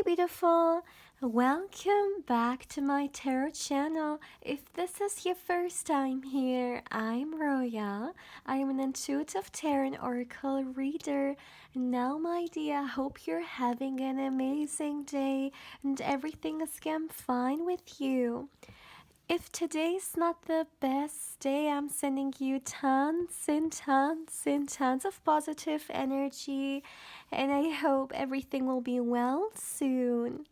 Hey beautiful, welcome back to my tarot channel. If this is your first time here, I'm Roya. I'm an intuitive tarot and oracle reader. Now my dear, I hope you're having an amazing day and everything is going fine with you. If today's not the best day, I'm sending you tons and tons and tons of positive energy, and I hope everything will be well soon.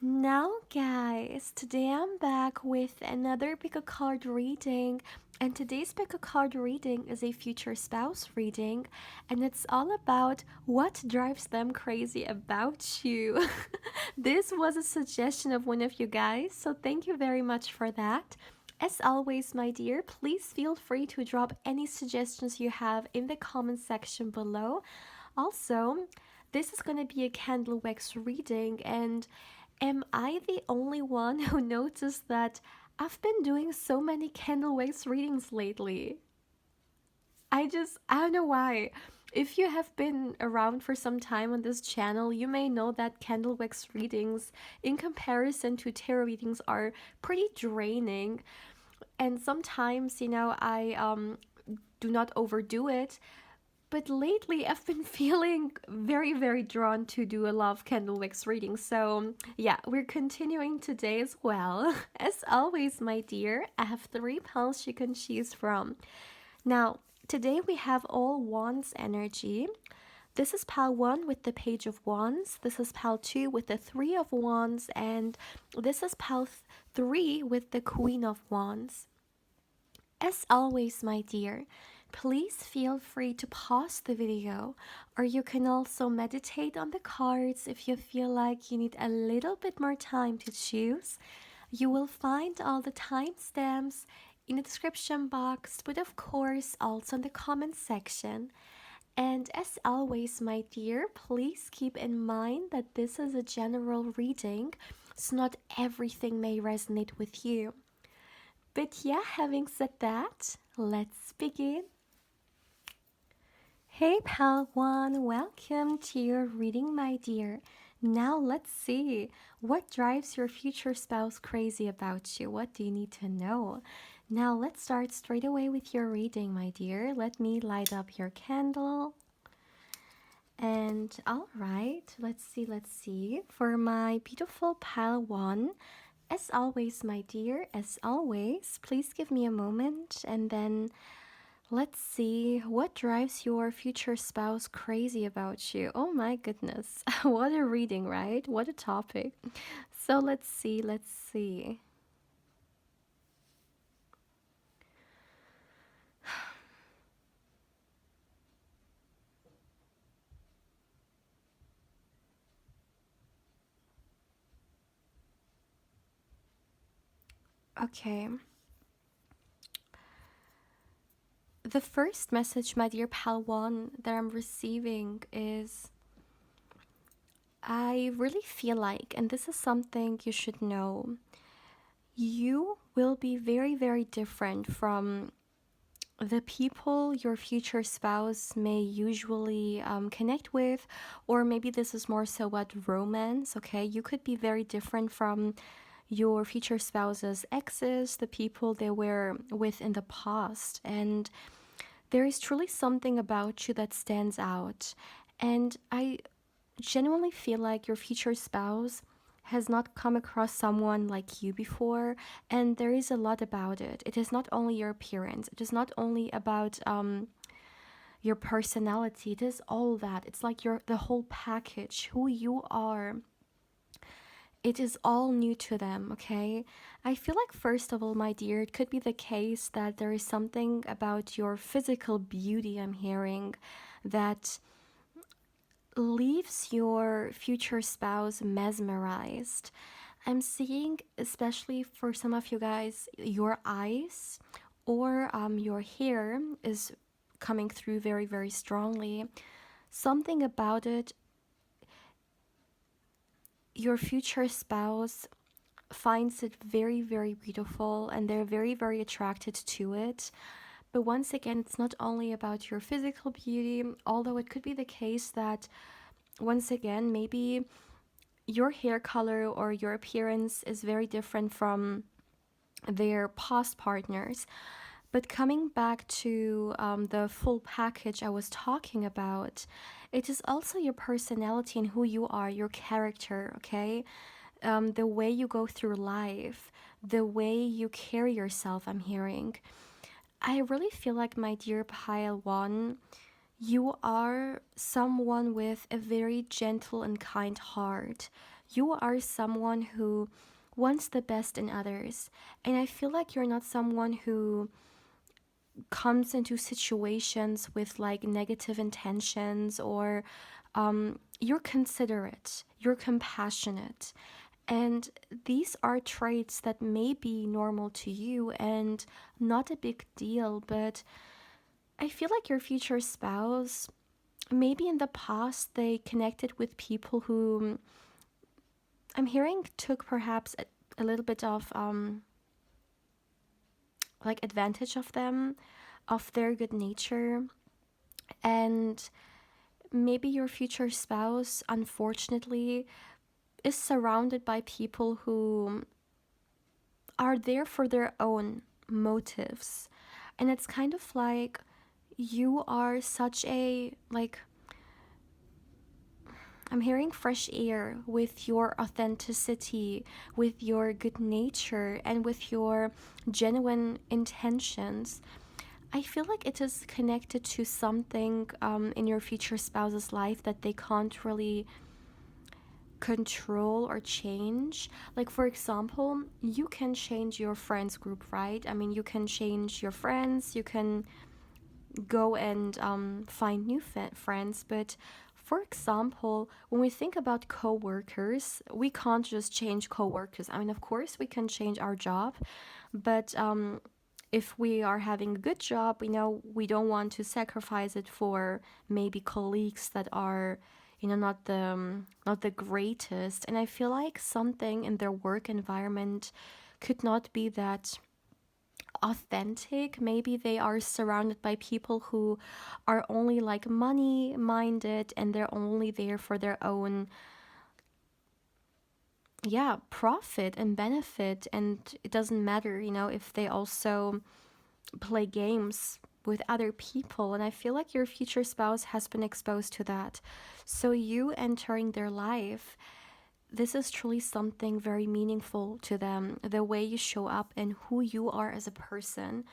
Now, guys, today I'm back with another pick a card reading, and today's pick a card reading is a future spouse reading, and it's all about what drives them crazy about you. This was a suggestion of one of you guys, so thank you very much for that. As always, my dear, please feel free to drop any suggestions you have in the comment section below. Also, this is going to be a candle wax reading, and am I the only one who noticed that I've been doing so many candle wax readings lately? I don't know why. If you have been around for some time on this channel, you may know that candle wax readings, in comparison to tarot readings, are pretty draining. And sometimes, I do not overdo it. But lately, I've been feeling very, very drawn to do a lot of candle wax readings. So, yeah, we're continuing today as well. As always, my dear, I have 3 piles you can choose from. Now, today we have all Wands energy. This is pile 1 with the Page of Wands. This is pile 2 with the 3 of Wands. And this is pile 3 with the Queen of Wands. As always, my dear, please feel free to pause the video, or you can also meditate on the cards if you feel like you need a little bit more time to choose. You will find all the timestamps in the description box, but of course also in the comment section. And as always, my dear, please keep in mind that this is a general reading, so not everything may resonate with you. But yeah, having said that, let's begin. Hey pal one, welcome to your reading, my dear. Now let's see, what drives your future spouse crazy about you? What do you need to know? Now let's start straight away with your reading, my dear. Let me light up your candle. And all right, let's see. For my beautiful pile 1, as always, my dear, as always, please give me a moment and then let's see what drives your future spouse crazy about you. Oh my goodness, what a reading, right? What a topic. So let's see. Okay. The first message, my dear pal 1, that I'm receiving is I really feel like, and this is something you should know, you will be very, very different from the people your future spouse may usually connect with, or maybe this is more so what romance, okay? You could be very different from your future spouse's exes, the people they were with in the past, and there is truly something about you that stands out. And I genuinely feel like your future spouse has not come across someone like you before, and there is a lot about it. It is not only your appearance, it is not only about your personality, it is all that. It's like the whole package, who you are. It is all new to them, okay? I feel like, first of all, my dear, it could be the case that there is something about your physical beauty, I'm hearing, that leaves your future spouse mesmerized. I'm seeing, especially for some of you guys, your eyes or your hair is coming through very, very strongly. Something about it, your future spouse finds it very, very beautiful and they're very, very attracted to it. But once again, it's not only about your physical beauty, although it could be the case that, once again, maybe your hair color or your appearance is very different from their past partners. But coming back to the full package I was talking about, it is also your personality and who you are, your character, okay? The way you go through life, the way you carry yourself, I'm hearing. I really feel like, my dear Pile One, you are someone with a very gentle and kind heart. You are someone who wants the best in others. And I feel like you're not someone who comes into situations with like negative intentions, or you're considerate, you're compassionate. And these are traits that may be normal to you and not a big deal, but I feel like your future spouse, maybe in the past they connected with people who I'm hearing took perhaps a little bit of like advantage of them, of their good nature. And maybe your future spouse, unfortunately, is surrounded by people who are there for their own motives. And it's kind of like you are such a, like, I'm hearing fresh air with your authenticity, with your good nature, and with your genuine intentions. I feel like it is connected to something in your future spouse's life that they can't really control or change. Like, for example, you can change your friends group, right? I mean, you can change your friends, you can go and find new friends. But for example, when we think about coworkers, we can't just change coworkers. I mean, of course, we can change our job, but if we are having a good job, you know, we don't want to sacrifice it for maybe colleagues that are, you know, not the greatest. And I feel like something in their work environment could not be that authentic. Maybe they are surrounded by people who are only like money minded, and they're only there for their own, yeah, profit and benefit. And it doesn't matter, you know, if they also play games with other people. And I feel like your future spouse has been exposed to that. So you entering their life, this is truly something very meaningful to them, the way you show up and who you are as a person.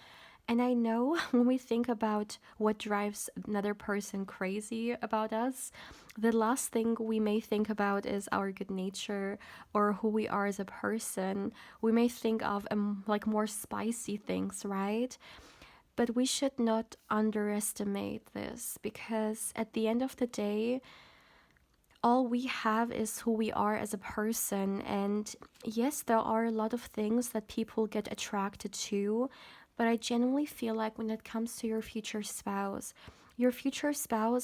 And I know when we think about what drives another person crazy about us, the last thing we may think about is our good nature or who we are as a person. We may think of like more spicy things, right? But we should not underestimate this, because at the end of the day, all we have is who we are as a person. And yes, there are a lot of things that people get attracted to, but I genuinely feel like when it comes to your future spouse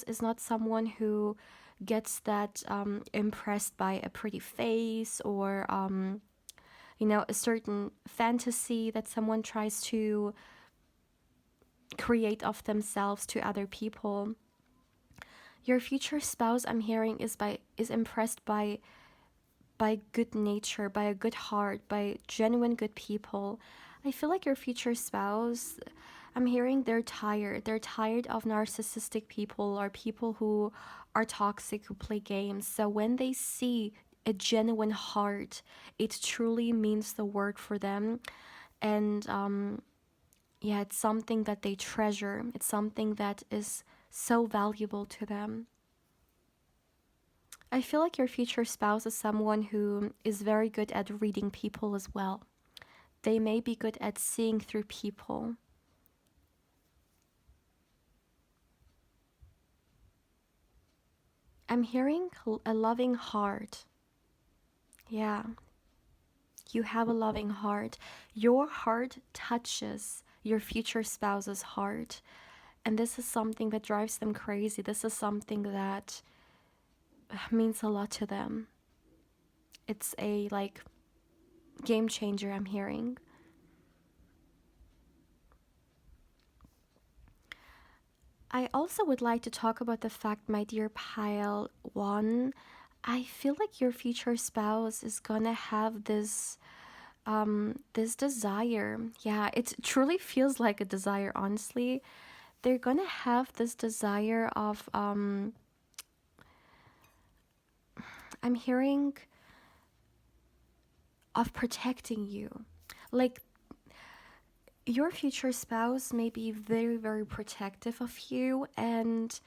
is not someone who gets that impressed by a pretty face, or you know, a certain fantasy that someone tries to create of themselves to other people. Your future spouse, I'm hearing, is impressed by good nature, by a good heart, by genuine good people. I feel like your future spouse, I'm hearing they're tired. They're tired of narcissistic people, or people who are toxic, who play games. So when they see a genuine heart, it truly means the word for them. And yeah, it's something that they treasure. It's something that is so valuable to them. I feel like your future spouse is someone who is very good at reading people as well. They may be good at seeing through people. I'm hearing a loving heart. Yeah, you have a loving heart. Your heart touches your future spouse's heart. And this is something that drives them crazy. This is something that means a lot to them. It's a like game changer, I'm hearing. I also would like to talk about the fact, my dear Pile One, I feel like your future spouse is gonna have this desire. Yeah, it truly feels like a desire, honestly. They're gonna have this desire of I'm hearing of protecting you. Like your future spouse may be very, very protective of you, and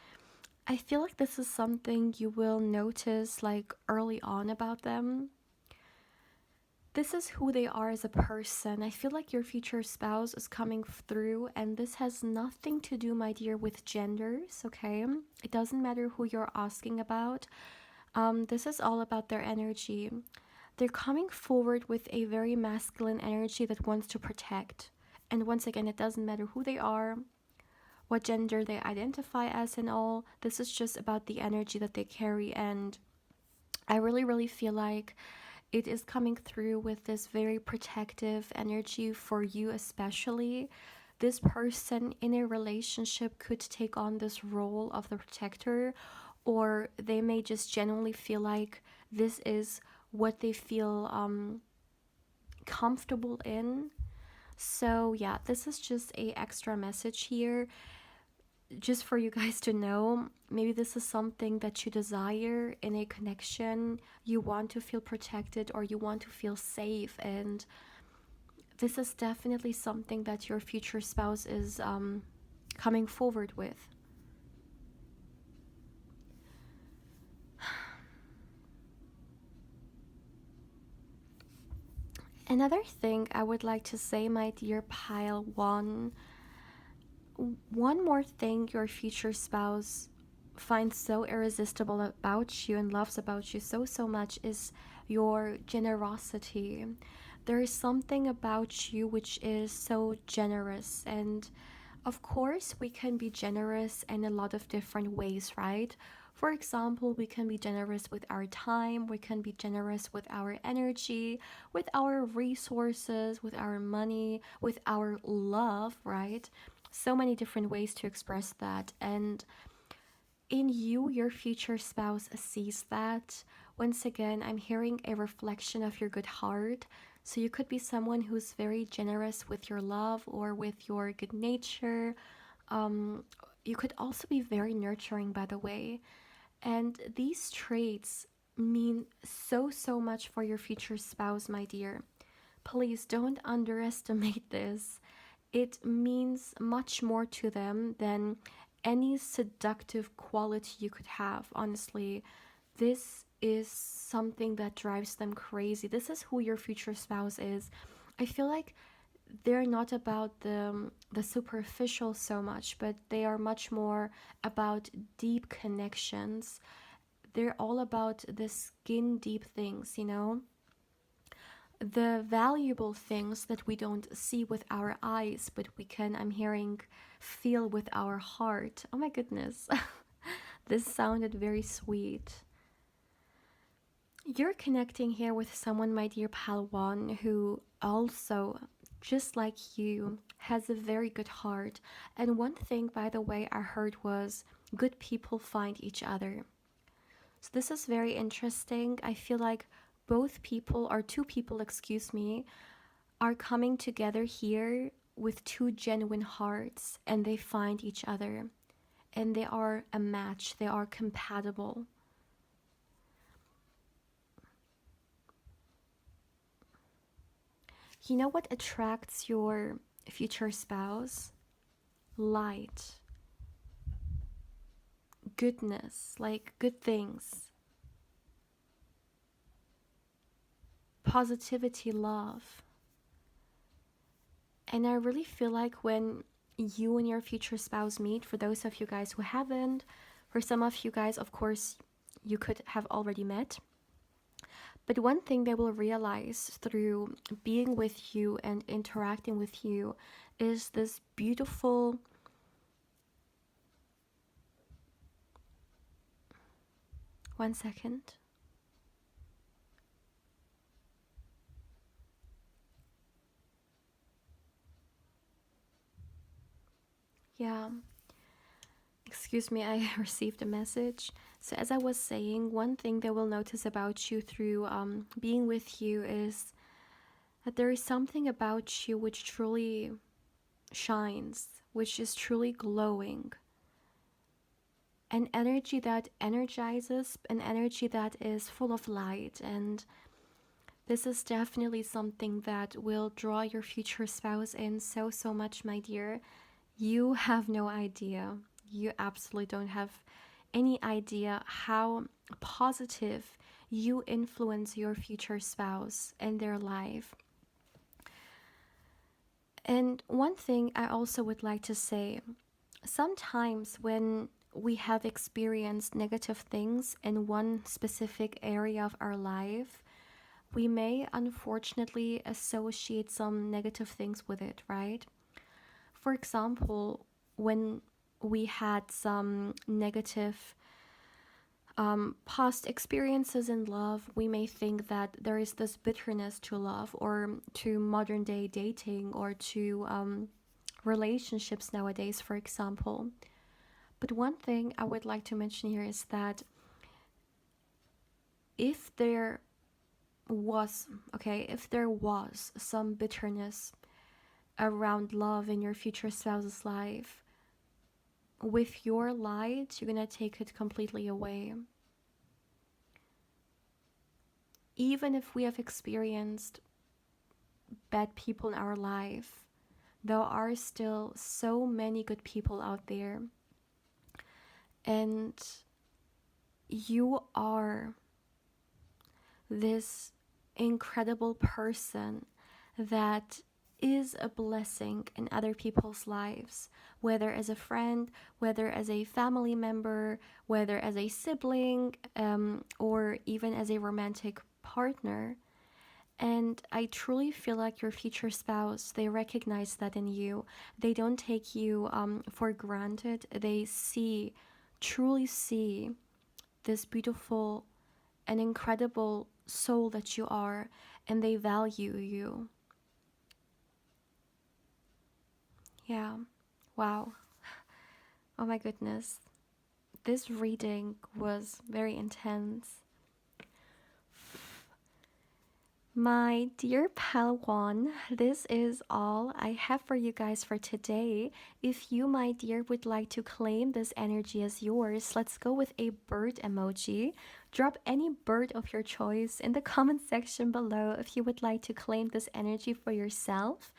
I feel like this is something you will notice like early on about them. This is who they are as a person. I feel like your future spouse is coming through, and this has nothing to do, my dear, with genders, okay? It doesn't matter who you're asking about. This is all about their energy. They're coming forward with a very masculine energy that wants to protect. And once again, it doesn't matter who they are, what gender they identify as, and all. This is just about the energy that they carry. And I really, really feel like it is coming through with this very protective energy for you, especially. This person in a relationship could take on this role of the protector, or they may just genuinely feel like this is what they feel comfortable in. So yeah, this is just a extra message here, just for you guys to know. Maybe this is something that you desire in a connection. You want to feel protected or you want to feel safe, and this is definitely something that your future spouse is coming forward with. Another thing I would like to say, my dear pile one more thing your future spouse finds so irresistible about you and loves about you so, so much is your generosity. There is something about you which is so generous, and of course, we can be generous in a lot of different ways, right? For example, we can be generous with our time, we can be generous with our energy, with our resources, with our money, with our love, right? So many different ways to express that. And in you, your future spouse sees that. Once again, I'm hearing a reflection of your good heart. So you could be someone who's very generous with your love or with your good nature. Um, you could also be very nurturing, by the way. And these traits mean so, so much for your future spouse, my dear. Please don't underestimate this. It means much more to them than any seductive quality you could have. Honestly, this is something that drives them crazy. This is who your future spouse is. I feel like they're not about the superficial so much, but they are much more about deep connections. They're all about the skin deep things, you know? The valuable things that we don't see with our eyes, but we can, I'm hearing, feel with our heart. Oh my goodness. This sounded very sweet. You're connecting here with someone, my dear Palwan, who also, just like you, has a very good heart. And one thing, by the way, I heard was good people find each other. So this is very interesting. I feel like both people, or two people, excuse me, are coming together here with two genuine hearts, and they find each other, and they are a match, they are compatible. You know what attracts your future spouse? Light, goodness, like good things, positivity, love. And I really feel like when you and your future spouse meet, for those of you guys who haven't, for some of you guys, of course, you could have already met. But one thing they will realize through being with you and interacting with you is this beautiful, one second. Yeah, Excuse me, I received a message. So, as I was saying, one thing they will notice about you through being with you is that there is something about you which truly shines, which is truly glowing. An energy that energizes, an energy that is full of light. And this is definitely something that will draw your future spouse in so, so much, my dear. You have no idea. You absolutely don't have any idea how positive you influence your future spouse and their life. And one thing I also would like to say, sometimes when we have experienced negative things in one specific area of our life, we may unfortunately associate some negative things with it, right? For example, when we had some negative past experiences in love, we may think that there is this bitterness to love or to modern day dating or to relationships nowadays, for example. But one thing I would like to mention here is that if there if there was some bitterness around love in your future spouse's life, with your light, you're gonna take it completely away. Even if we have experienced bad people in our life, there are still so many good people out there. And you are this incredible person that is a blessing in other people's lives, whether as a friend, whether as a family member, whether as a sibling, or even as a romantic partner. And I truly feel like your future spouse, they recognize that in you. They don't take you for granted. They truly see this beautiful and incredible soul that you are, and they value you. Yeah. Wow. Oh my goodness. This reading was very intense. My dear Padawan, this is all I have for you guys for today. If you, my dear, would like to claim this energy as yours, let's go with a bird emoji. Drop any bird of your choice in the comment section below if you would like to claim this energy for yourself.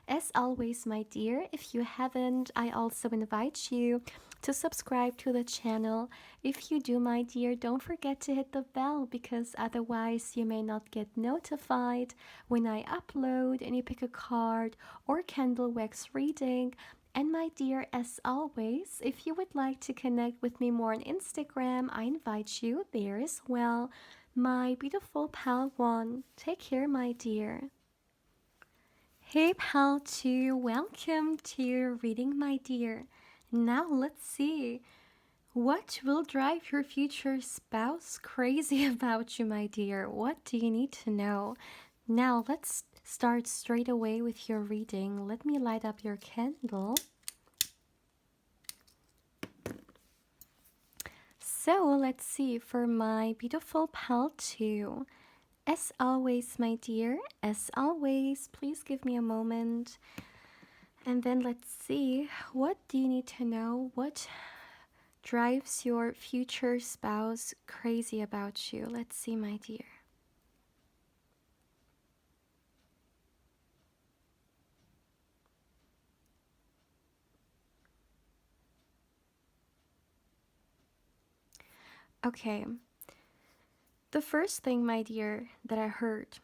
As always, my dear, if you haven't, I also invite you to subscribe to the channel. If you do, my dear, don't forget to hit the bell, because otherwise you may not get notified when I upload any pick a card or candle wax reading. And my dear, as always, if you would like to connect with me more on Instagram, I invite you there as well. My beautiful pal one, take care, my dear. Hey pal 2, welcome to your reading, my dear. Now let's see. What will drive your future spouse crazy about you, my dear? What do you need to know? Now let's start straight away with your reading. Let me light up your candle. So let's see for my beautiful pal 2. As always, my dear, as always, please give me a moment. And then let's see, what do you need to know? What drives your future spouse crazy about you? Let's see, my dear. Okay. The first thing, my dear, that I heard,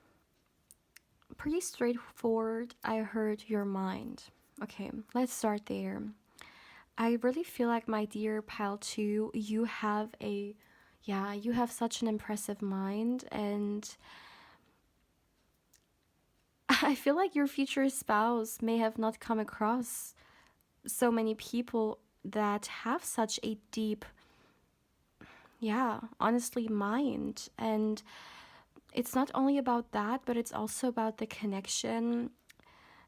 pretty straightforward, I heard your mind. Okay, let's start there. I really feel like, my dear pile 2, you have such an impressive mind, and I feel like your future spouse may have not come across so many people that have such a deep, honestly, mind. And it's not only about that, but it's also about the connection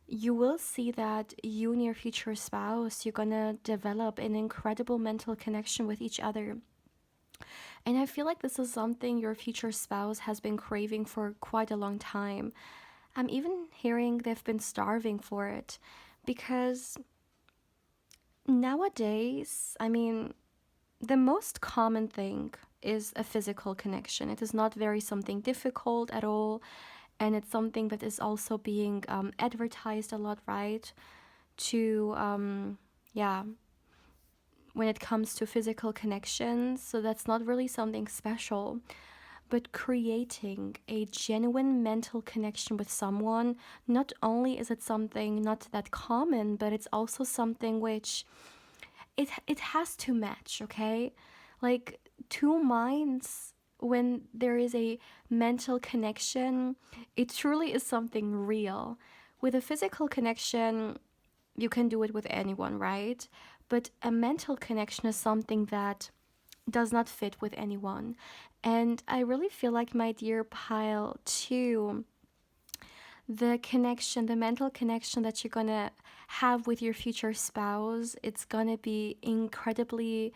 you will see that you and your future spouse, you're gonna develop an incredible mental connection with each other. And I feel like this is something your future spouse has been craving for quite a long time. I'm even hearing they've been starving for it because nowadays, I mean, the most common thing is a physical connection. It is not very something difficult at all, and it's something that is also being advertised a lot, right? To yeah, when it comes to physical connections, so that's not really something special. But creating a genuine mental connection with someone, not only is it something not that common, but it's also something which it has to match, okay? Like two minds, when there is a mental connection, it truly is something real. With a physical connection, you can do it with anyone, right? But a mental connection is something that does not fit with anyone. And I really feel like, my dear pile, too, the connection, the mental connection that you're gonna have with your future spouse, it's gonna be incredibly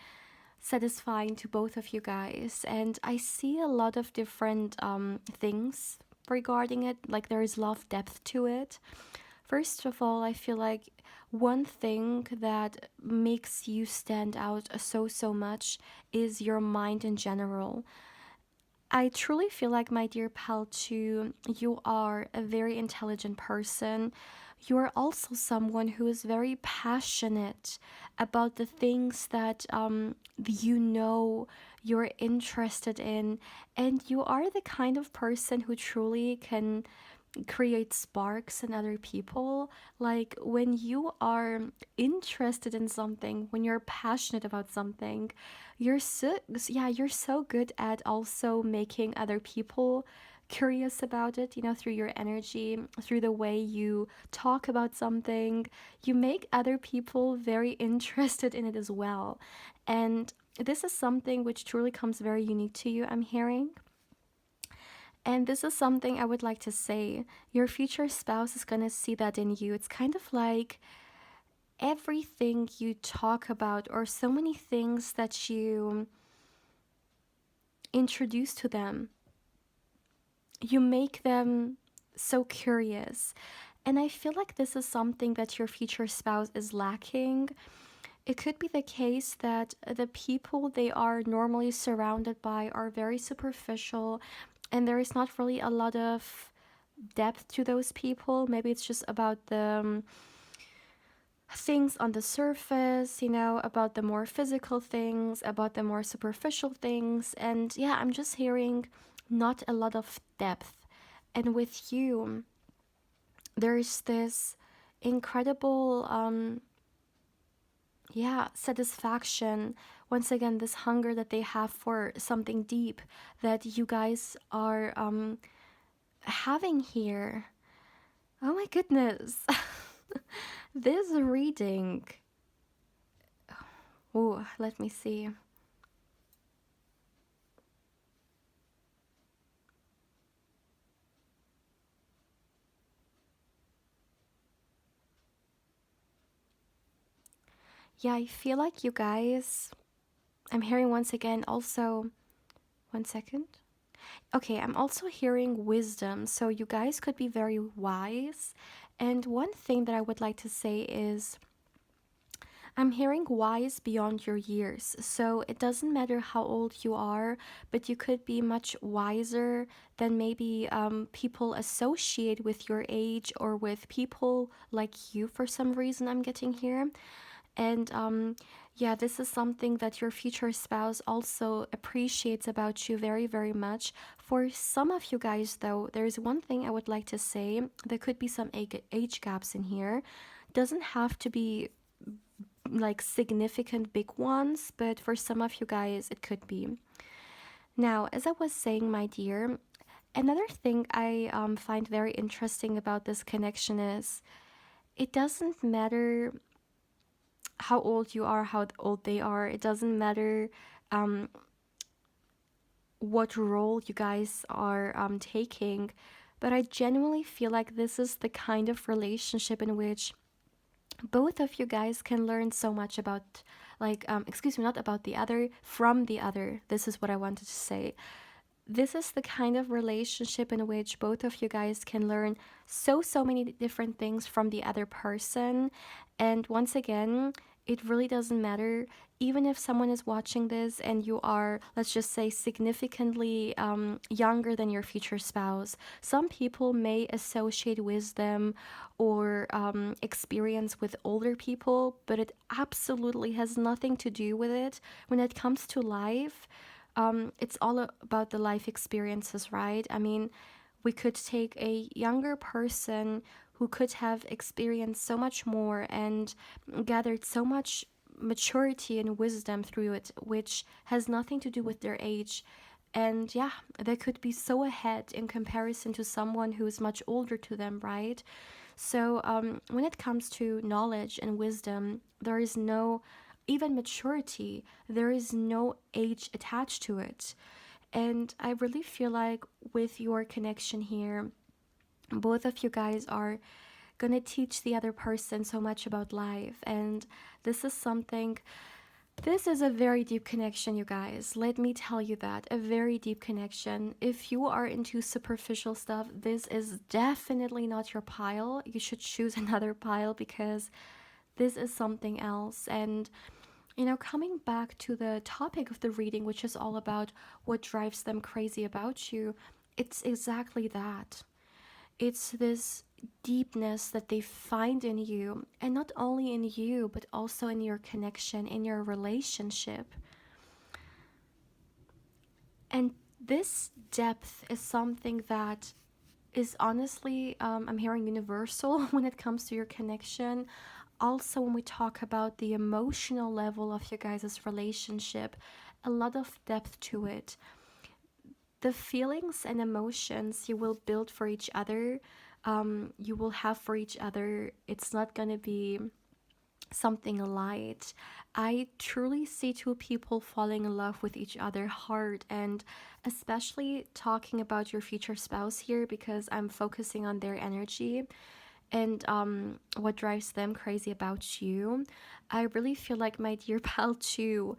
satisfying to both of you guys. And I see a lot of different things regarding it. Like, there is a lot of depth to it. First of all, I feel like one thing that makes you stand out so much is your mind in general. I truly feel like, my dear pal, too, you are a very intelligent person. You are also someone who is very passionate about the things that you know you're interested in. And you are the kind of person who truly can create sparks in other people. Like, when you are interested in something, when you're passionate about something, you're so good at also making other people curious about it, through your energy, through the way you talk about something. You make other people very interested in it as well. And this is something which truly comes very unique to you, I'm hearing. And this is something I would like to say. Your future spouse is going to see that in you. It's kind of like everything you talk about, or so many things that you introduce to them, you make them so curious. And I feel like this is something that your future spouse is lacking. It could be the case that the people they are normally surrounded by are very superficial, and there is not really a lot of depth to those people. Maybe it's just about the things on the surface, about the more physical things, about the more superficial things. And yeah, I'm just hearing not a lot of depth. And with you, there's this incredible, satisfaction. Once again, this hunger that they have for something deep that you guys are having here. Oh my goodness. This reading. Oh, let me see. Yeah, I feel like you guys. I'm hearing once again also. One second. Okay, I'm also hearing wisdom. So you guys could be very wise. And one thing that I would like to say is, I'm hearing wise beyond your years. So it doesn't matter how old you are, but you could be much wiser than maybe people associate with your age, or with people like you for some reason, I'm getting here. And yeah, this is something that your future spouse also appreciates about you very much. For some of you guys, though, there is one thing I would like to say. There could be some age gaps in here. Doesn't have to be like significant big ones, but for some of you guys, it could be. Now, as I was saying, my dear, another thing I find very interesting about this connection is, it doesn't matter how old you are, how old they are. It doesn't matter um, what role you guys are taking. But I genuinely feel like this is the kind of relationship in which both of you guys can learn so much about, like, excuse me, not about the other, from the other. This is what I wanted to say. This is the kind of relationship in which both of you guys can learn so many different things from the other person. And once again, it really doesn't matter, even if someone is watching this and you are, let's just say, significantly younger than your future spouse. Some people may associate wisdom or experience with older people, but it absolutely has nothing to do with it. When it comes to life, it's all about the life experiences, right? I mean, we could take a younger person who could have experienced so much more and gathered so much maturity and wisdom through it, which has nothing to do with their age. And yeah, they could be so ahead in comparison to someone who is much older to them, right? So, when it comes to knowledge and wisdom, there is no, even maturity, there is no age attached to it. And I really feel like with your connection here, both of you guys are gonna teach the other person so much about life. And this is something, this is a very deep connection, you guys. Let me tell you that. A very deep connection. If you are into superficial stuff, this is definitely not your pile. You should choose another pile because this is something else. And, coming back to the topic of the reading, which is all about what drives them crazy about you, it's exactly that. It's this deepness that they find in you, and not only in you, but also in your connection, in your relationship. And this depth is something that is honestly, I'm hearing universal when it comes to your connection. Also, when we talk about the emotional level of your guys' relationship, a lot of depth to it. The feelings and emotions you will build for each other, you will have for each other, it's not going to be something light. I truly see two people falling in love with each other hard, and especially talking about your future spouse here because I'm focusing on their energy and what drives them crazy about you. I really feel like my dear pal too,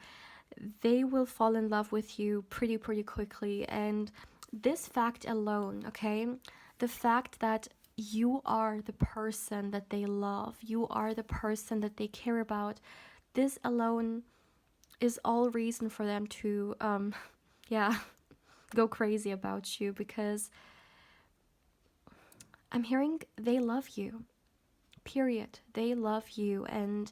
they will fall in love with you pretty quickly. And this fact alone, okay, the fact that you are the person that they love, you are the person that they care about, this alone is all reason for them to yeah, go crazy about you, because I'm hearing they love you, period. They love you. And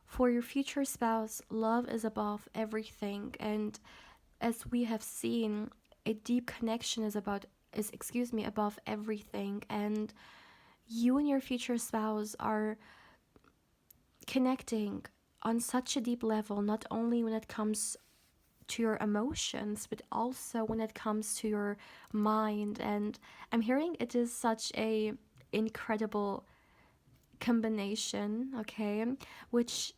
for your future spouse, love is above everything. And as we have seen, a deep connection is, excuse me, above everything. And you and your future spouse are connecting on such a deep level, not only when it comes to your emotions, but also when it comes to your mind. And I'm hearing it is such a incredible combination, okay, which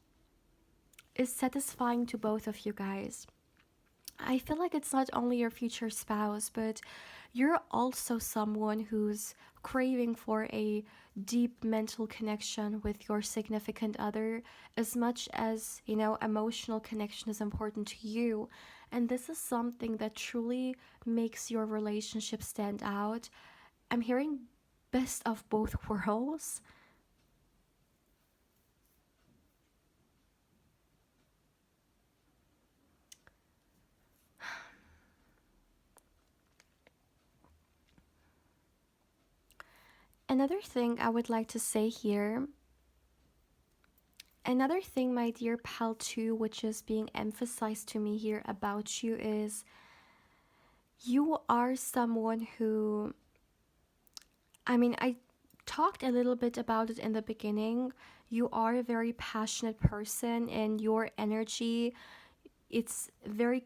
is satisfying to both of you guys. I feel like it's not only your future spouse, but you're also someone who's craving for a deep mental connection with your significant other, as much as, emotional connection is important to you. And this is something that truly makes your relationship stand out. I'm hearing best of both worlds. Another thing I would like to say here, another thing, my dear pal, too, which is being emphasized to me here about you, is you are someone who, I mean, I talked a little bit about it in the beginning. You are a very passionate person, and your energy, it's very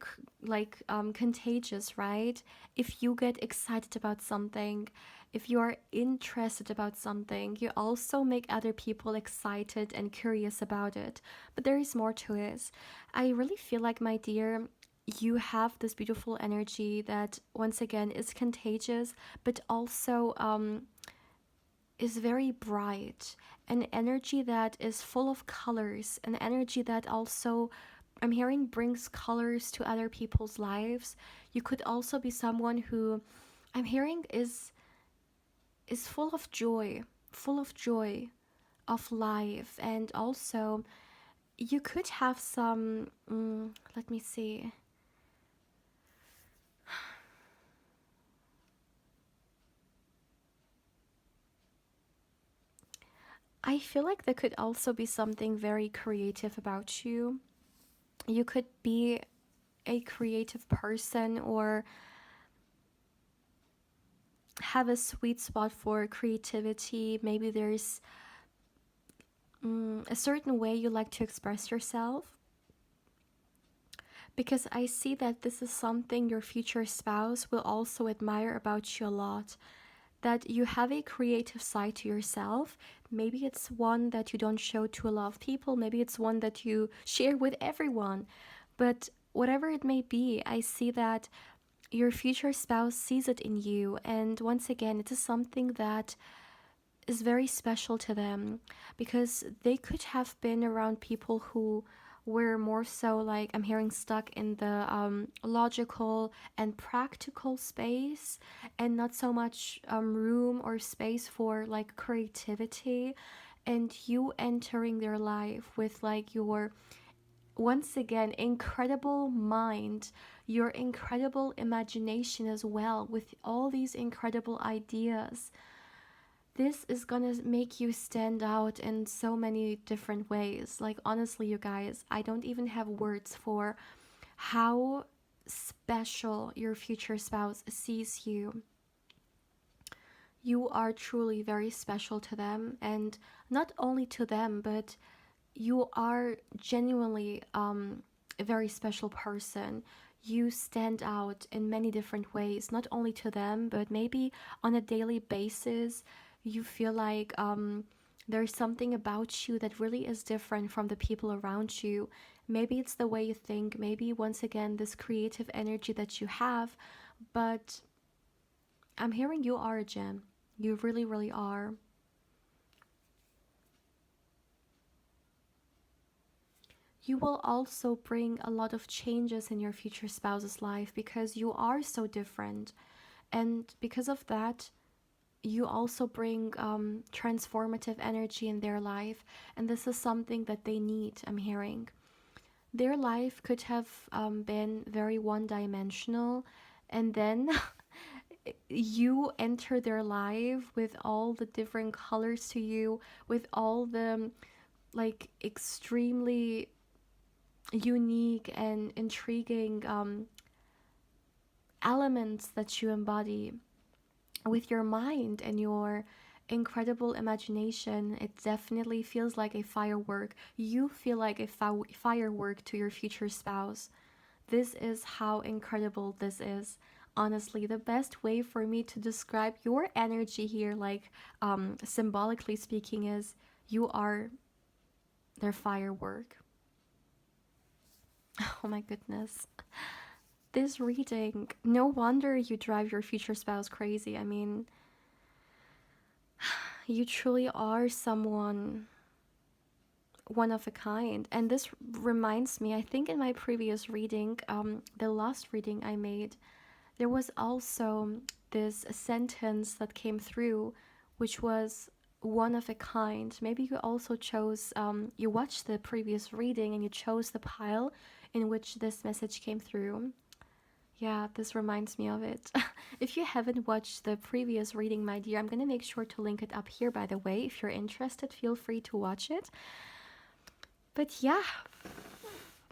contagious, right? If you get excited about something, if you are interested about something, you also make other people excited and curious about it. But there is more to it. I really feel like, my dear, you have this beautiful energy that, once again, is contagious, but also is very bright, an energy that is full of colors, an energy that also, I'm hearing, brings colors to other people's lives. You could also be someone who, I'm hearing, is full of joy of life. And also you could have some let me see. I feel like there could also be something very creative about you. You could be a creative person, or have a sweet spot for creativity. Maybe there's a certain way you like to express yourself, because I see that this is something your future spouse will also admire about you a lot. That you have a creative side to yourself. Maybe it's one that you don't show to a lot of people, maybe it's one that you share with everyone. But whatever it may be, I see that your future spouse sees it in you. And once again, it is something that is very special to them, because they could have been around people who were more so, like, I'm hearing, stuck in the logical and practical space, and not so much room or space for like creativity. And you entering their life with like your, once again, incredible mind, your incredible imagination as well, with all these incredible ideas. This is gonna make you stand out in so many different ways. Like, honestly, you guys, I don't even have words for how special your future spouse sees you. You are truly very special to them, and not only to them, but you are genuinely a very special person. You stand out in many different ways, not only to them, but maybe on a daily basis. You feel like there's something about you that really is different from the people around you. Maybe it's the way you think, maybe, once again, this creative energy that you have, but I'm hearing you are a gem. You really, really are. You will also bring a lot of changes in your future spouse's life, because you are so different. And because of that, you also bring transformative energy in their life. And this is something that they need, I'm hearing. Their life could have been very one dimensional, and then you enter their life with all the different colors to you, with all the like extremely unique and intriguing elements that you embody with your mind and your incredible imagination. It definitely feels like a firework. You feel like a firework to your future spouse. This is how incredible this is. Honestly, the best way for me to describe your energy here, like symbolically speaking, is you are their firework. Oh my goodness. This reading, no wonder you drive your future spouse crazy. I mean, you truly are someone one of a kind. And this reminds me, I think in my previous reading, the last reading I made, there was also this sentence that came through, which was one of a kind. Maybe you also chose, you watched the previous reading and you chose the pile in which this message came through. Yeah, this reminds me of it. If you haven't watched the previous reading, my dear, I'm going to make sure to link it up here, by the way. If you're interested, feel free to watch it. But yeah,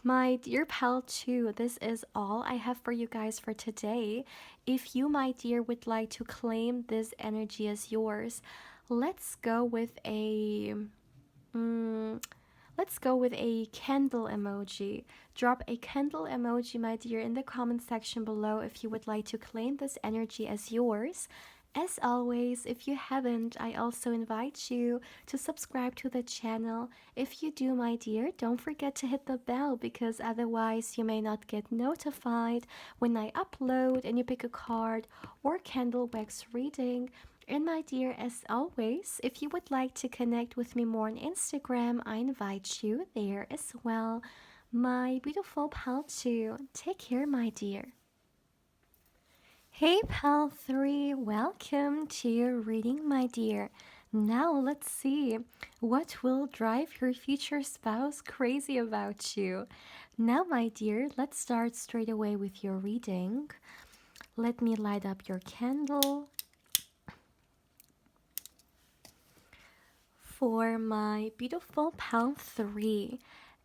my dear pal, too, this is all I have for you guys for today. If you, my dear, would like to claim this energy as yours, let's go with a. Mm, let's go with a candle emoji. Drop a candle emoji, my dear, in the comment section below if you would like to claim this energy as yours. As always, if you haven't, I also invite you to subscribe to the channel. If you do, my dear, don't forget to hit the bell because otherwise you may not get notified when I upload and you pick a card or candle wax reading. And my dear, as always, if you would like to connect with me more on Instagram, I invite you there as well. My beautiful pal too. Take care, my dear. Hey, pal 3, welcome to your reading, my dear. Now let's see what will drive your future spouse crazy about you. Now, my dear, let's start straight away with your reading. Let me light up your candle. For my beautiful pal 3,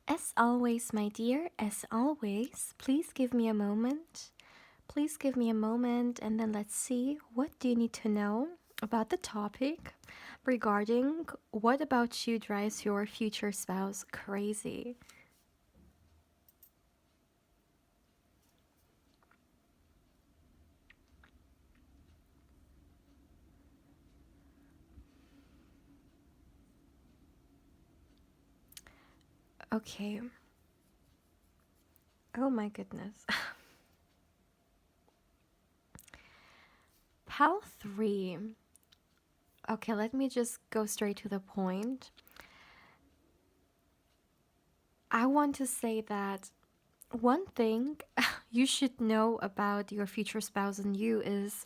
as always, my dear, as always, please give me a moment. Please give me a moment and then let's see what do you need to know about the topic regarding what about you drives your future spouse crazy. Okay. Oh my goodness. Pal 3. Okay, let me just go straight to the point. I want to say that one thing you should know about your future spouse and you is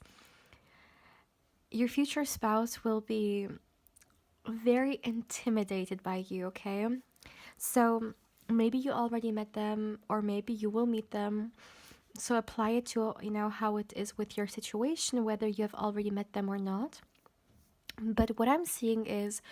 your future spouse will be very intimidated by you, okay? So maybe you already met them or maybe you will meet them. So apply it to, how it is with your situation, whether you have already met them or not. But what I'm seeing is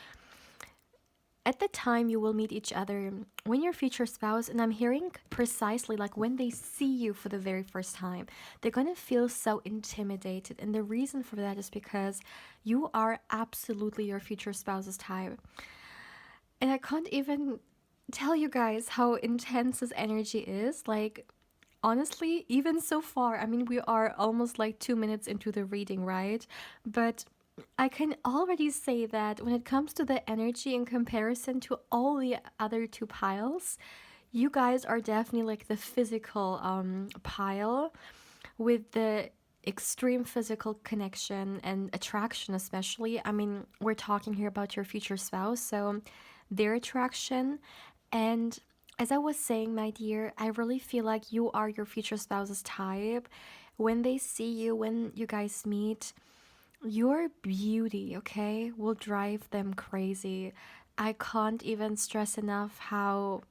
at the time you will meet each other, when your future spouse, and I'm hearing precisely like when they see you for the very first time, they're gonna feel so intimidated. And the reason for that is because you are absolutely your future spouse's type. And I can't even tell you guys how intense this energy is. Like, honestly, even so far, I mean, we are almost like 2 minutes into the reading, right? But I can already say that when it comes to the energy in comparison to all the other two piles, you guys are definitely like the physical pile with the extreme physical connection and attraction, especially. I mean, we're talking here about your future spouse, so their attraction. And as I was saying, my dear, I really feel like you are your future spouse's type. When they see you, when you guys meet, your beauty, okay, will drive them crazy. I can't even stress enough how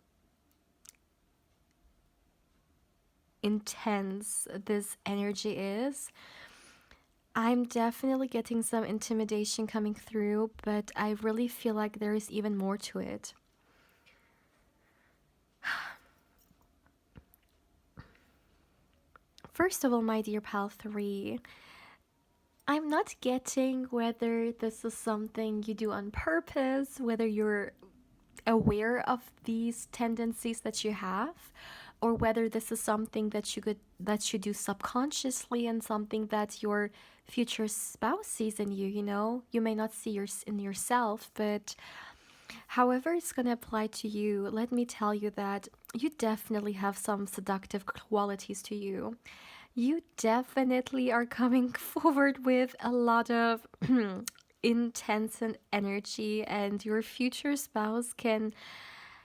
intense this energy is. I'm definitely getting some intimidation coming through, but I really feel like there is even more to it. First of all, my dear pal 3, I'm not getting whether this is something you do on purpose, whether you're aware of these tendencies that you have, or whether this is something that you do subconsciously and something that your future spouse sees in you. You may not see in yourself, but however it's going to apply to you, let me tell you that you definitely have some seductive qualities to you. You definitely are coming forward with a lot of intense and energy, and your future spouse can,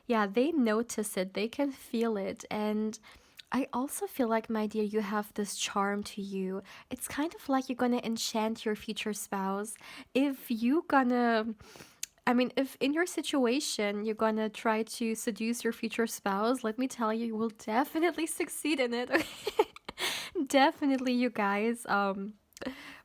yeah, they notice it, they can feel it. And I also feel like, my dear, you have this charm to you. It's kind of like you're gonna enchant your future spouse. If you gonna, I mean, if in your situation you're gonna try to seduce your future spouse, let me tell you, you will definitely succeed in it. Definitely, you guys.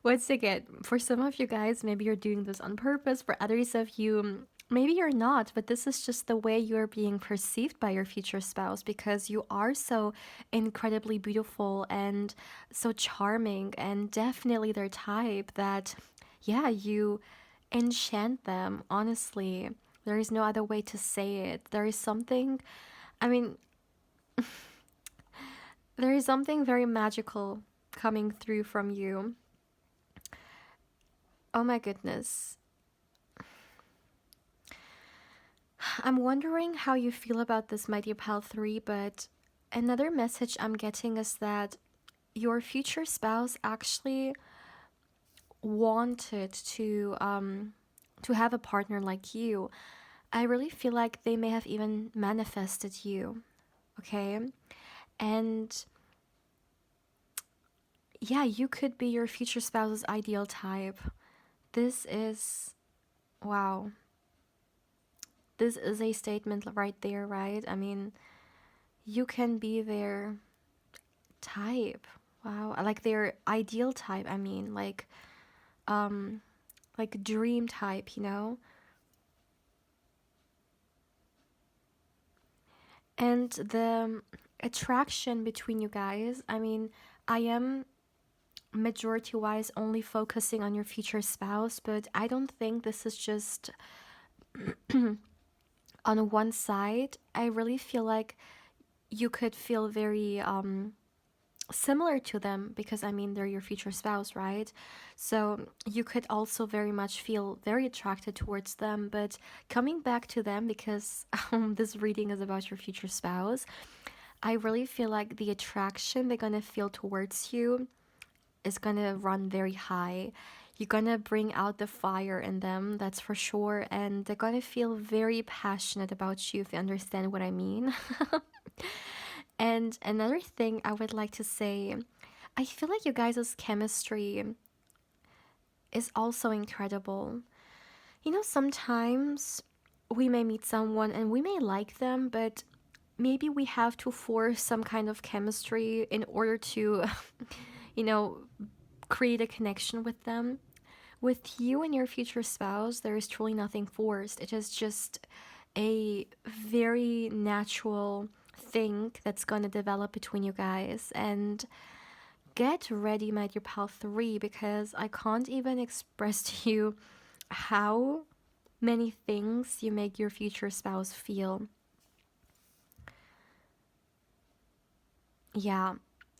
Once again, for some of you guys, maybe you're doing this on purpose. For others of you, maybe you're not, but this is just the way you're being perceived by your future spouse because you are so incredibly beautiful and so charming and definitely their type that, yeah, you enchant them, honestly. There is no other way to say it. There is something, I mean, there is something very magical coming through from you. Oh my goodness. I'm wondering how you feel about this, my dear pal 3, but another message I'm getting is that your future spouse actually wanted to have a partner like you. I really feel like they may have even manifested you, okay? And yeah, you could be your future spouse's ideal type. This is, wow, this is a statement right there, right? I mean, you can be their type. Wow, like their ideal type. I mean, um, like dream type, you know? And the attraction between you guys, I mean, I am majority wise only focusing on your future spouse, but I don't think this is just on one side. I really feel like you could feel very similar to them because I mean they're your future spouse, right? So you could also very much feel very attracted towards them. But coming back to them, because this reading is about your future spouse, I really feel like the attraction they're gonna feel towards you is gonna run very high. You're gonna bring out the fire in them, that's for sure, and they're gonna feel very passionate about you, if you understand what I mean. And another thing I would like to say, I feel like you guys' chemistry is also incredible. You know, sometimes we may meet someone and we may like them, but maybe we have to force some kind of chemistry in order to, you know, create a connection with them. With you and your future spouse, there is truly nothing forced. It is just a very natural thing that's going to develop between you guys. And get ready, my dear pal 3, because I can't even express to you how many things you make your future spouse feel. Yeah,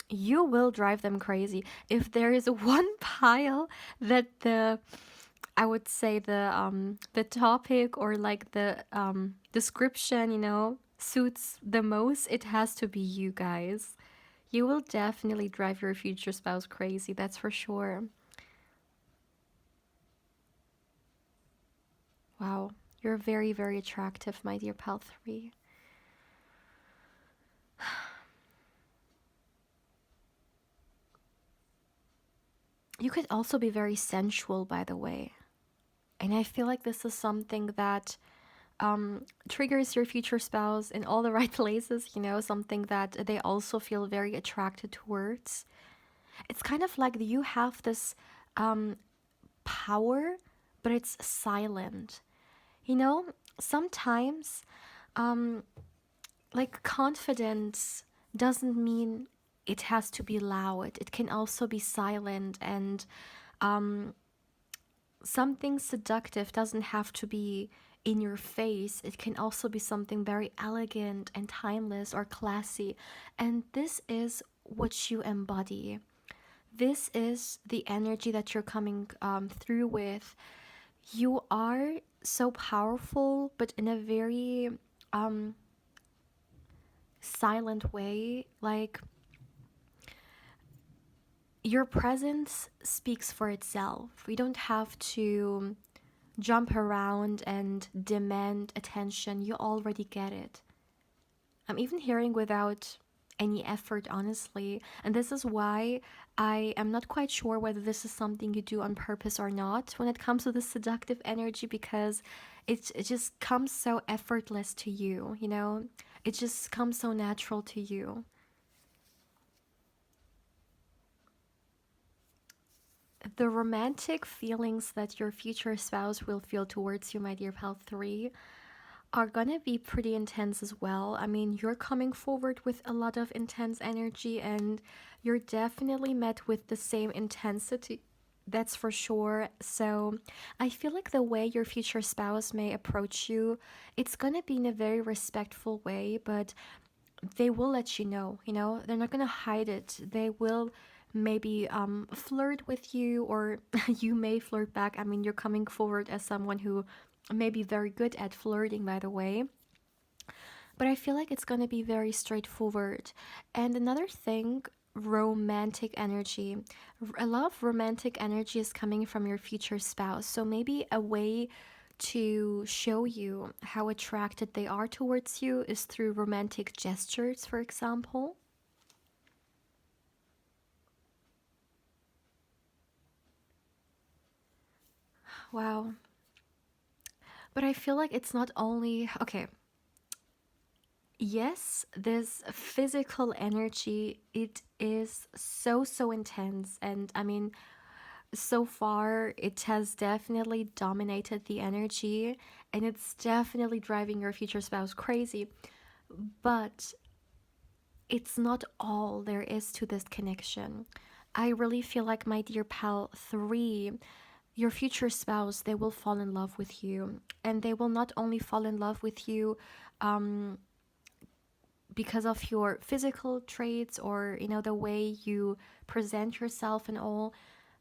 you will drive them crazy. If there is one pile that the I would say the topic or like the description, you know, suits the most, it has to be you guys. You will definitely drive your future spouse crazy, that's for sure. Wow, you're very, very attractive, my dear pal 3. You could also be very sensual, by the way. And I feel like this is something that triggers your future spouse in all the right places, you know, something that they also feel very attracted towards. It's kind of like you have this um, power, but it's silent. You know, sometimes um, like confidence doesn't mean it has to be loud, it can also be silent. And um, something seductive doesn't have to be in your face. It can also be something very elegant and timeless or classy. And this is what you embody. This is the energy that you're coming through with. You are so powerful, but in a very um, silent way. Like, your presence speaks for itself. We don't have to jump around and demand attention. You already get it. I'm even hearing without any effort, honestly. And this is why I am not quite sure whether this is something you do on purpose or not when it comes to the seductive energy, because it just comes so effortless to you, you know? It just comes so natural to you. The romantic feelings that your future spouse will feel towards you, my dear pal 3, are gonna be pretty intense as well. I mean, you're coming forward with a lot of intense energy, and you're definitely met with the same intensity. That's for sure. So, I feel like the way your future spouse may approach you, it's gonna be in a very respectful way, but they will let you know, you know? They're not gonna hide it. They will maybe flirt with you, or you may flirt back. I mean, you're coming forward as someone who may be very good at flirting, by the way. But I feel like it's going to be very straightforward. And another thing, romantic energy. A lot of romantic energy is coming from your future spouse. So maybe a way to show you how attracted they are towards you is through romantic gestures, for example. Wow. But I feel like it's not only, okay, yes, this physical energy, it is so intense. And I mean, so far it has definitely dominated the energy, and it's definitely driving your future spouse crazy. But it's not all there is to this connection. I really feel like, my dear pal 3, your future spouse, they will fall in love with you. And they will not only fall in love with you um, because of your physical traits, or the way you present yourself and all,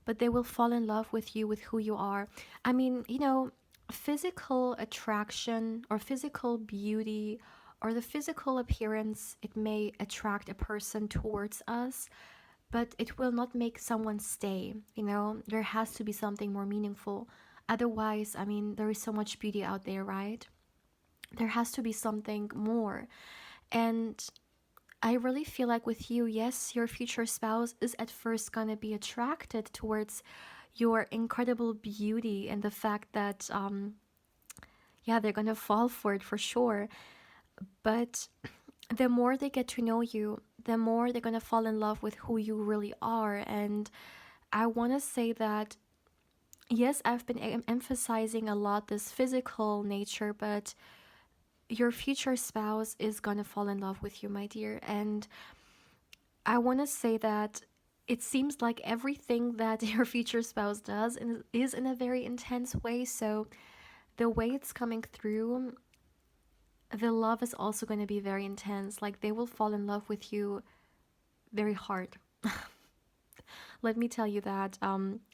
but they will fall in love with you, with who you are. I mean, physical attraction or physical beauty or the physical appearance, it may attract a person towards us, but it will not make someone stay. There has to be something more meaningful. Otherwise, I mean, there is so much beauty out there, right? There has to be something more. And I really feel like with you, yes, your future spouse is at first going to be attracted towards your incredible beauty and the fact that, yeah, they're going to fall for it for sure. But the more they get to know you, the more they're going to fall in love with who you really are. And I want to say that, yes, I've been emphasizing a lot this physical nature, but your future spouse is going to fall in love with you, my dear. And I want to say that it seems like everything that your future spouse does is in a very intense way. So the way it's coming through, the love is also going to be very intense. Like, they will fall in love with you very hard. Let me tell you that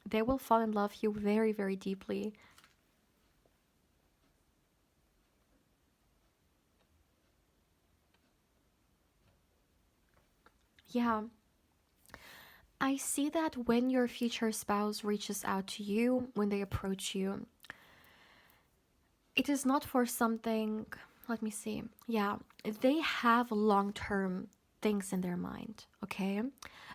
they will fall in love with you very, very deeply. Yeah, I see that when your future spouse reaches out to you, when they approach you, it is not for something, let me see. Yeah, they have long term things in their mind, okay?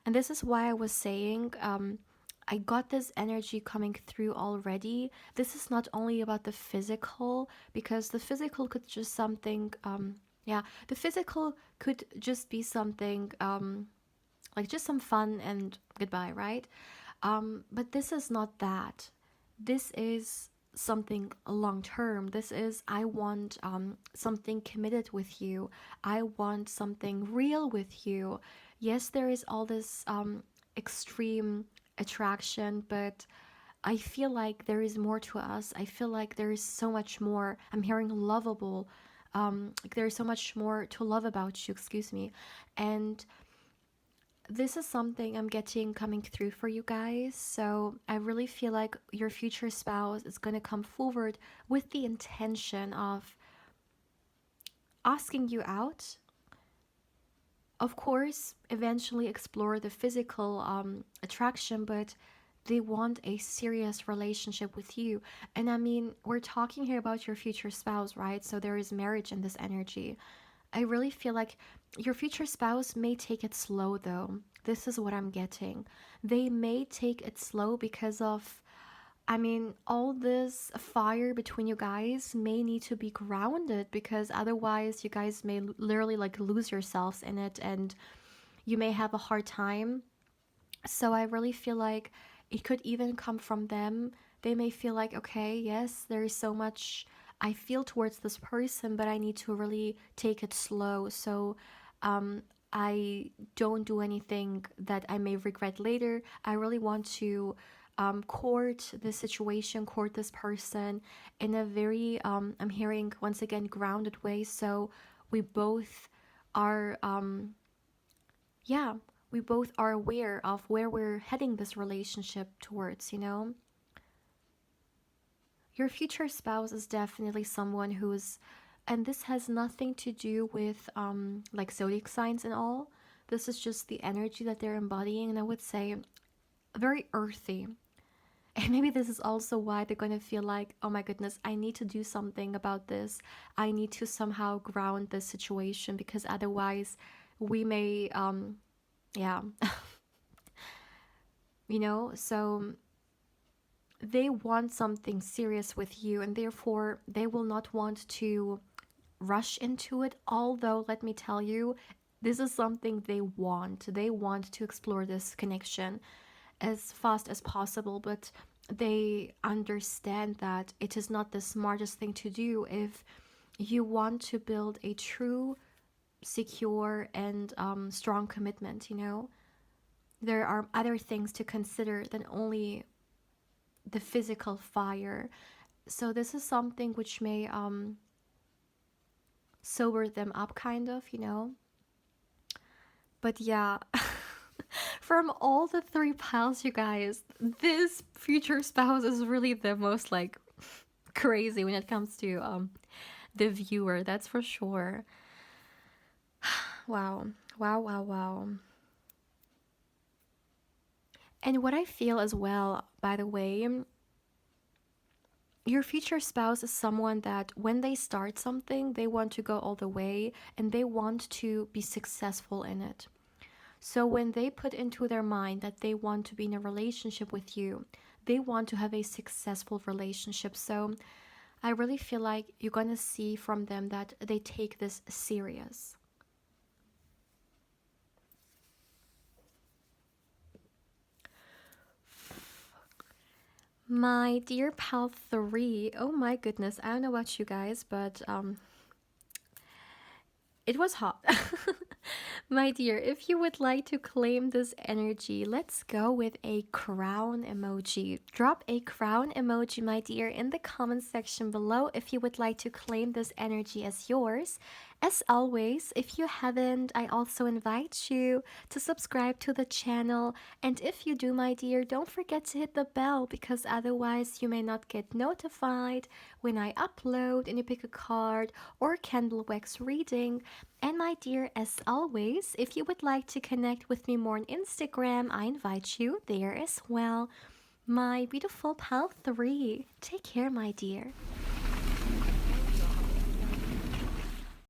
And this is why I was saying, I got this energy coming through already. This is not only about the physical, because the physical could just something, yeah, the physical could just be something, like just some fun and goodbye, right? But this is not that. This is something long term. This is, I want something committed with you. I want something real with you. Yes, there is all this extreme attraction, but I feel like there is more to us. I feel like there is so much more. I'm hearing lovable. Like, there's so much more to love about you, excuse me. And this is something I'm getting coming through for you guys. So I really feel like your future spouse is going to come forward with the intention of asking you out. Of course, eventually explore the physical attraction, but they want a serious relationship with you. And I mean, we're talking here about your future spouse, right? So there is marriage in this energy. I really feel like your future spouse may take it slow, though. This is what I'm getting. They may take it slow because of, I mean, all this fire between you guys may need to be grounded, because otherwise you guys may literally like lose yourselves in it, and you may have a hard time. So I really feel like it could even come from them. They may feel like, okay, yes, there is so much I feel towards this person, but I need to really take it slow. So um, I don't do anything that I may regret later. I really want to court this situation, court this person in a very, I'm hearing once again, grounded way. So we both are, yeah, we both are aware of where we're heading this relationship towards, you know? Your future spouse is definitely someone who's, and this has nothing to do with like zodiac signs and all. This is just the energy that they're embodying, and I would say very earthy. And maybe this is also why they're going to feel like, oh my goodness, I need to do something about this. I need to somehow ground this situation because otherwise we may, yeah, you know? So they want something serious with you, and therefore they will not want to rush into it. Although, let me tell you, this is something they want. They want to explore this connection as fast as possible, but they understand that it is not the smartest thing to do if you want to build a true, secure, and strong commitment, you know? There are other things to consider than only the physical fire. So this is something which may sober them up, kind of, you know? But yeah, from all the three piles, you guys, this future spouse is really the most like crazy when it comes to the viewer, that's for sure. Wow. Wow, wow, wow. And what I feel as well, by the way, your future spouse is someone that when they start something, they want to go all the way and they want to be successful in it. So when they put into their mind that they want to be in a relationship with you, they want to have a successful relationship. So I really feel like you're going to see from them that they take this serious. My dear pal 3, oh my goodness, I don't know about you guys, but it was hot. My dear, if you would like to claim this energy, let's go with a crown emoji. Drop a crown emoji, my dear, in the comment section below if you would like to claim this energy as yours. As always, if you haven't, I also invite you to subscribe to the channel. And if you do, my dear, don't forget to hit the bell because otherwise you may not get notified when I upload and you pick a card or candle wax reading. And my dear, as always, if you would like to connect with me more on Instagram, I invite you there as well. My beautiful pal 3, take care, my dear.